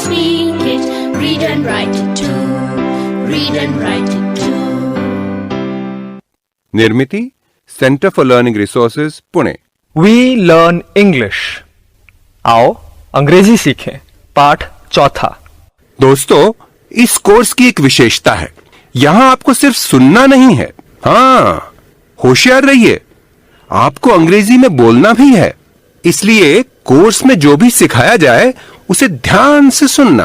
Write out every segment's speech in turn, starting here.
speak it, read and write it too. Read and write it too. Nirmiti centre for learning resources Pune. We learn English. आओ अंग्रेजी सीखें। पाठ चौथा। दोस्तों, इस कोर्स की एक विशेषता है, यहां आपको सिर्फ सुनना नहीं है, हाँ, होशियार रहिए, आपको अंग्रेजी में बोलना भी है। इसलिए कोर्स में जो भी सिखाया जाए उसे ध्यान से सुनना।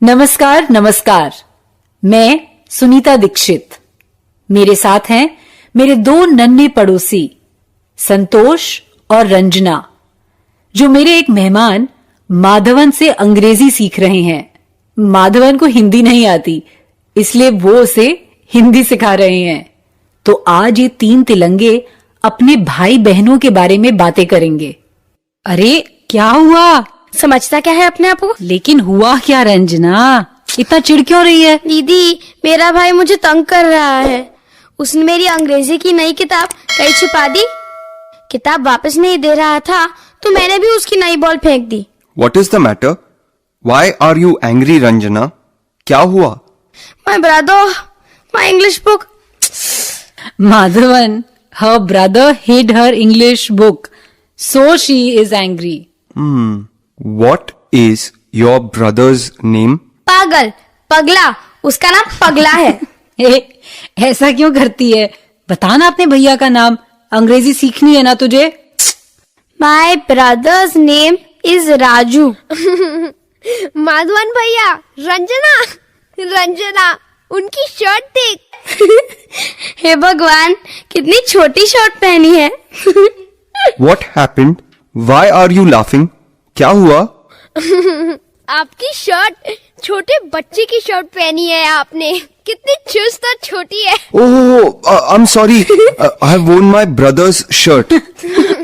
नमस्कार नमस्कार, मैं सुनीता दीक्षित। मेरे साथ हैं मेरे दो नन्हे पड़ोसी संतोष और रंजना, जो मेरे एक मेहमान माधवन से अंग्रेजी सीख रहे हैं। माधवन को हिंदी नहीं आती, इसलिए वो उसे हिंदी सिखा रहे हैं। तो आज ये तीन तिलंगे अपने भाई बहनों के बारे में बातें करेंगे। अरे क्या हुआ? समझता क्या है अपने आप को? लेकिन हुआ क्या रंजना? इतना चिढ़ क्यों रही है? दीदी, मेरा भाई मुझे तंग कर रहा है। उसने मेरी अंग्रेजी की नई किताब कहीं छुपा दी। किताब वापस नहीं दे रहा था तो मैंने भी उसकी नई बॉल फेंक दी। What is the matter? Why are you angry, Ranjana? क्या हुआ? My brother, my English book. Madhavan, her brother hid her English book, so she is angry. What is your brother's name? पागल, पगला, उसका नाम पगला है। ऐसा क्यों करती है? बता ना अपने भैया का नाम, अंग्रेजी सीखनी है ना तुझे? My brother's name is Raju. Madhavan भैया, रंजना, उनकी शर्ट देख। हे भगवान, कितनी छोटी शर्ट पहनी है। What happened? Why are you laughing? क्या हुआ? आपकी शर्ट छोटे बच्चे की शर्ट पहनी है आपने, कितनी चुस्त और छोटी है। Oh, I'm sorry. I have worn my brother's shirt.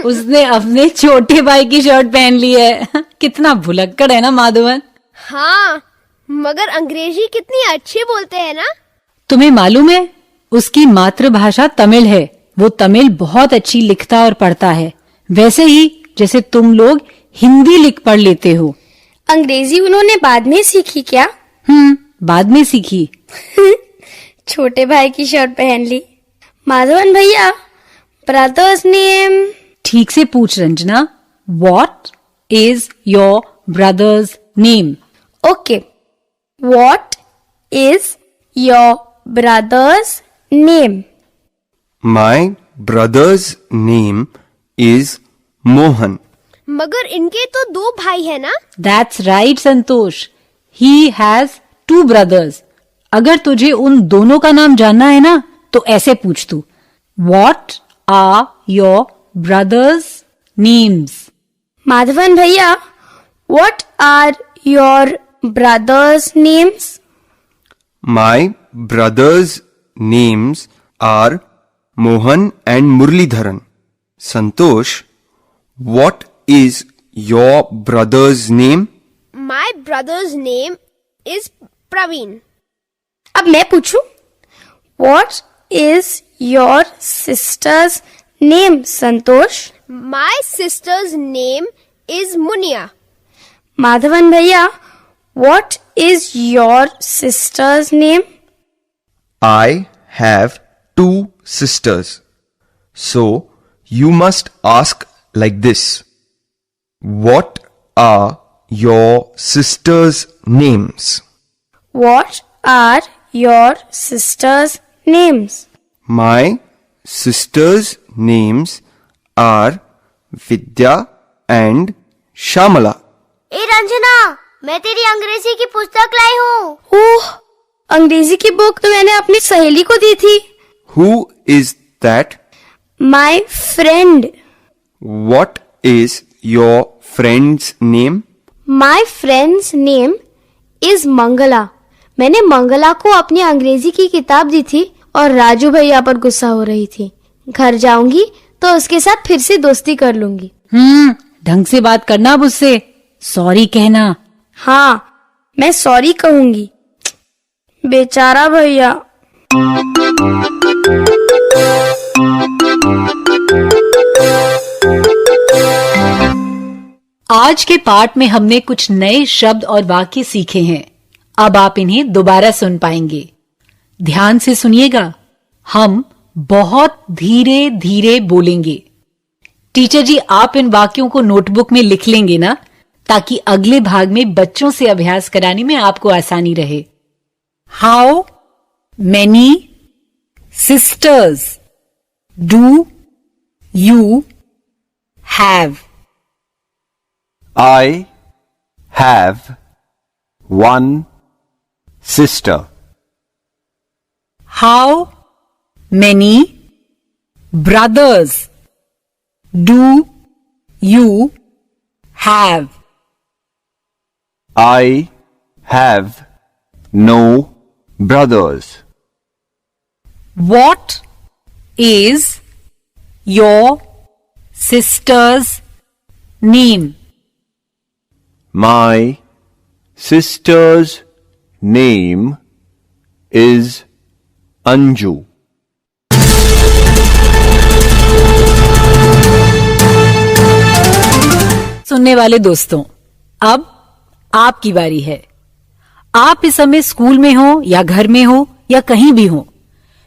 उसने अपने छोटे भाई की शर्ट पहन ली है। कितना भुलक्कड़ है ना माधवन। हाँ, मगर अंग्रेजी कितनी अच्छी बोलते हैं ना। तुम्हें मालूम है, उसकी मातृभाषा तमिल है। वो तमिल बहुत अच्छी लिखता और पढ़ता है, वैसे ही जैसे तुम लोग हिंदी लिख पढ़ लेते हो। अंग्रेजी उन्होंने बाद में सीखी क्या? बाद में सीखी। छोटे भाई की शर्ट पहन ली। माधवन भैया, ब्रदर्स नेम? ठीक से पूछ Ranjana. What is your brother's name? Okay. What is your brother's name? My brother's name is Mohan. मगर इनके तो दो भाई है ना। That's right, Santosh. He has two brothers. अगर तुझे उन दोनों का नाम जानना है ना, तो ऐसे पूछ तू। What are your brothers' names? Madhavan भैया, what are your brothers' names? My brother's names are Mohan and Murlidharan. Santosh, what is your brother's name? My brother's name is Praveen. अब मैं पूछूं, what is your sister's name, Santosh? My sister's name is Munia. Madhavan भैया, what is your sister's name? I have two sisters. So you must ask like this. What are your sisters' names? What are your sister's names? My sisters' names are Vidya and Shamala. ए रंजना, मैं तेरी अंग्रेजी की पुस्तक लाई हूँ। ओह, अंग्रेजी की book तो मैंने अपनी सहेली को दी थी। Who is that? My friend. What is your friend's name? My friend's name is Mangla. मैंने मंगला को अपनी अंग्रेजी की किताब दी थी और राजू भैया पर गुस्सा हो रही थी। घर जाऊंगी तो उसके साथ फिर से दोस्ती कर लूंगी। ढंग से बात करना अब उससे, सॉरी कहना। हाँ, मैं सॉरी कहूंगी। बेचारा भैया। आज के पाठ में हमने कुछ नए शब्द और वाक्य सीखे हैं। अब आप इन्हें दोबारा सुन पाएंगे। ध्यान से सुनिएगा। हम बहुत धीरे धीरे बोलेंगे। टीचर जी, आप इन वाक्यों को नोटबुक में लिख लेंगे ना, ताकि अगले भाग में बच्चों से अभ्यास कराने में आपको आसानी रहे। How many sisters do you have? I have one sister. How many brothers do you have? I have no brothers. What is your sister's name? My sister's name is Anju. सुनने वाले दोस्तों, अब आपकी बारी है। आप इस समय स्कूल में हो या घर में हो या कहीं भी हो,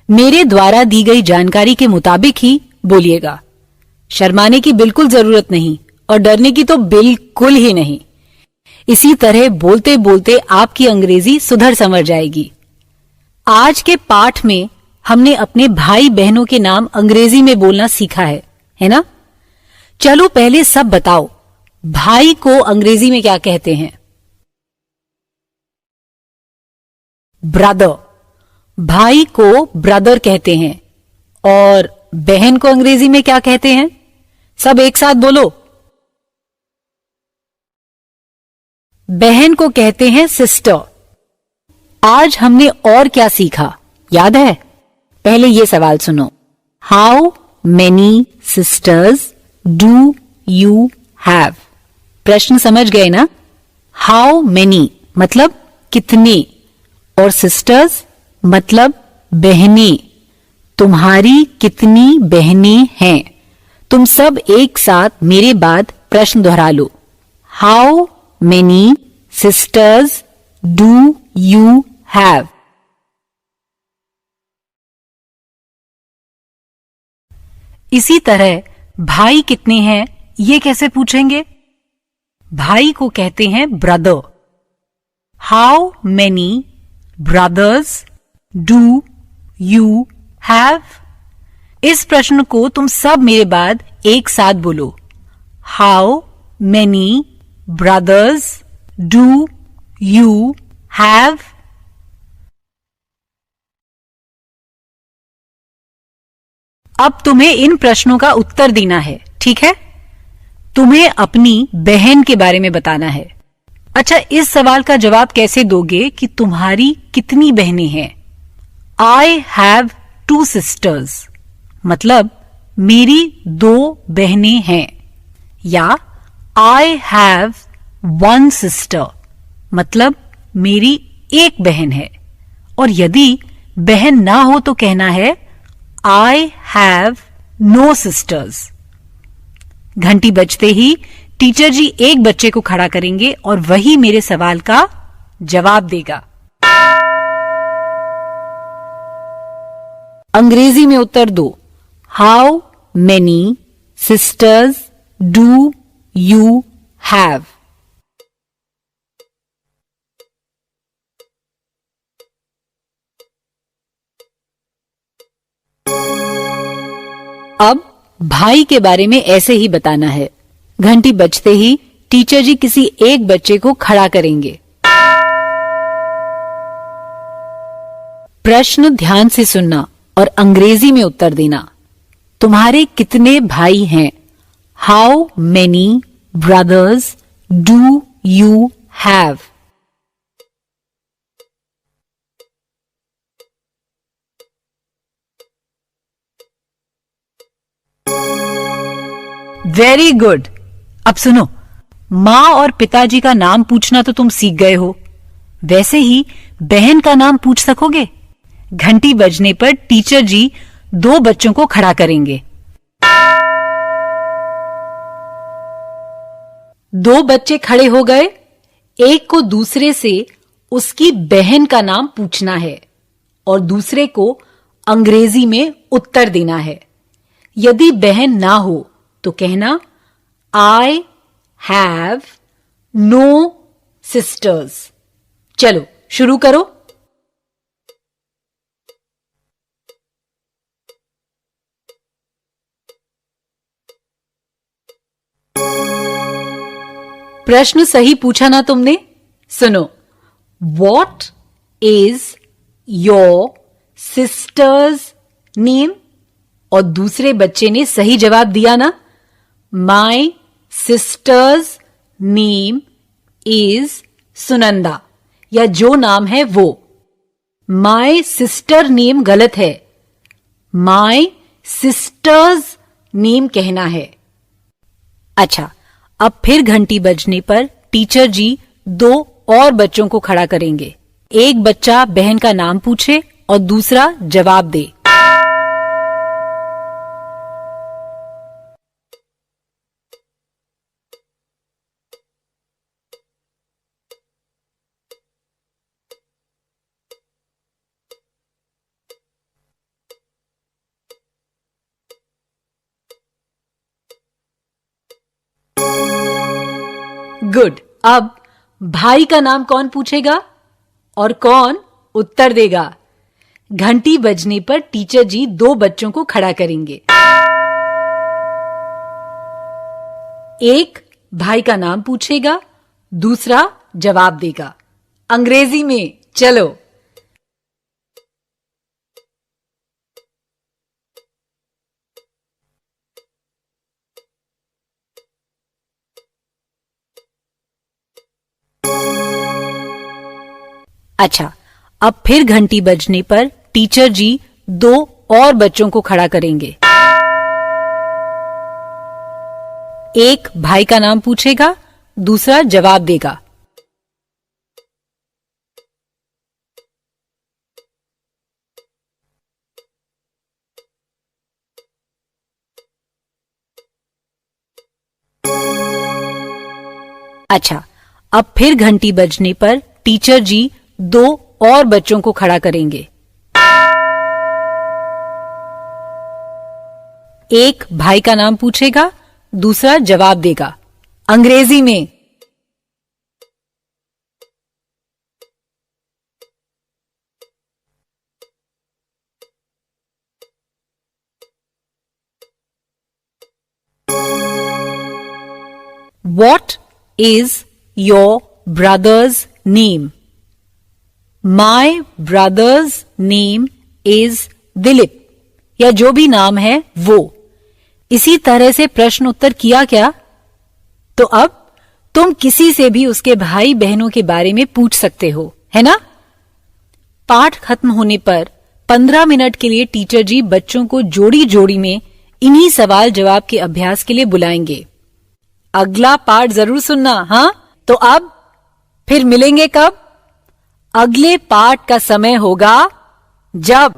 मेरे द्वारा दी गई जानकारी के मुताबिक ही बोलिएगा। शर्माने की बिल्कुल जरूरत नहीं और डरने की तो बिल्कुल ही नहीं। इसी तरह बोलते बोलते आपकी अंग्रेजी सुधर संवर जाएगी। आज के पाठ में हमने अपने भाई बहनों के नाम अंग्रेजी में बोलना सीखा है ना? चलो पहले सब बताओ, भाई को अंग्रेजी में क्या कहते हैं? ब्रदर। भाई को ब्रदर कहते हैं। और बहन को अंग्रेजी में क्या कहते हैं? सब एक साथ बोलो। बहन को कहते हैं सिस्टर। आज हमने और क्या सीखा, याद है? पहले ये सवाल सुनो। How many sisters do you have? प्रश्न समझ गए ना? हाउ मेनी मतलब कितने और सिस्टर्स मतलब बहनें। तुम्हारी कितनी बहनें हैं? तुम सब एक साथ मेरे बाद प्रश्न दोहरा लो। How many sisters do you have? इसी तरह भाई कितने हैं ये कैसे पूछेंगे? भाई को कहते हैं brother. How many brothers do you have? इस प्रश्न को तुम सब मेरे बाद एक साथ बोलो। How many brothers do you have? अब तुम्हें इन प्रश्नों का उत्तर देना है, ठीक है? तुम्हें अपनी बहन के बारे में बताना है। अच्छा, इस सवाल का जवाब कैसे दोगे कि तुम्हारी कितनी बहनें हैं? आई हैव 2 sisters मतलब मेरी 2 बहनें हैं। या आई हैव 1 sister मतलब मेरी एक बहन है। और यदि बहन ना हो तो कहना है आई हैव नो sisters। घंटी बजते ही टीचर जी एक बच्चे को खड़ा करेंगे और वही मेरे सवाल का जवाब देगा। अंग्रेजी में उत्तर दो। How many sisters do you have? अब भाई के बारे में ऐसे ही बताना है। घंटी बजते ही टीचर जी किसी एक बच्चे को खड़ा करेंगे। प्रश्न ध्यान से सुनना और अंग्रेजी में उत्तर देना। तुम्हारे कितने भाई हैं? How many brothers do you have? Very good. अब सुनो, माँ और पिताजी का नाम पूछना तो तुम सीख गए हो, वैसे ही बहन का नाम पूछ सकोगे? घंटी बजने पर टीचर जी 2 बच्चों को खड़ा करेंगे। दो बच्चे खड़े हो गए। एक को दूसरे से उसकी बहन का नाम पूछना है और दूसरे को अंग्रेजी में उत्तर देना है। यदि बहन ना हो तो कहना आई हैव नो सिस्टर्स। चलो शुरू करो। प्रश्न सही पूछा ना तुमने? सुनो, what is your sisters name? और दूसरे बच्चे ने सही जवाब दिया ना, माई सिस्टर्स नेम इज सुनंदा, या जो नाम है वो। माई सिस्टर नेम गलत है, माई सिस्टर्स नेम कहना है। अच्छा, अब फिर घंटी बजने पर टीचर जी दो और बच्चों को खड़ा करेंगे। एक बच्चा बहन का नाम पूछे और दूसरा जवाब दे। गुड। अब भाई का नाम कौन पूछेगा और कौन उत्तर देगा? घंटी बजने पर टीचर जी दो बच्चों को खड़ा करेंगे। एक भाई का नाम पूछेगा, दूसरा जवाब देगा अंग्रेजी में। चलो। अच्छा, अब फिर घंटी बजने पर टीचर जी दो और बच्चों को खड़ा करेंगे। एक भाई का नाम पूछेगा, दूसरा जवाब देगा। अच्छा, अब फिर घंटी बजने पर टीचर जी दो और बच्चों को खड़ा करेंगे। एक भाई का नाम पूछेगा, दूसरा जवाब देगा अंग्रेजी में। What is your brother's name? My brother's name is Dilip, या जो भी नाम है वो। इसी तरह से प्रश्न उत्तर किया क्या? तो अब तुम किसी से भी उसके भाई बहनों के बारे में पूछ सकते हो, है ना? पाठ खत्म होने पर 15 मिनट के लिए टीचर जी बच्चों को जोड़ी जोड़ी में इन्हीं सवाल जवाब के अभ्यास के लिए बुलाएंगे। अगला पाठ जरूर सुनना, हाँ? तो अब फिर मिलेंगे कब? अगले पाठ का समय होगा जब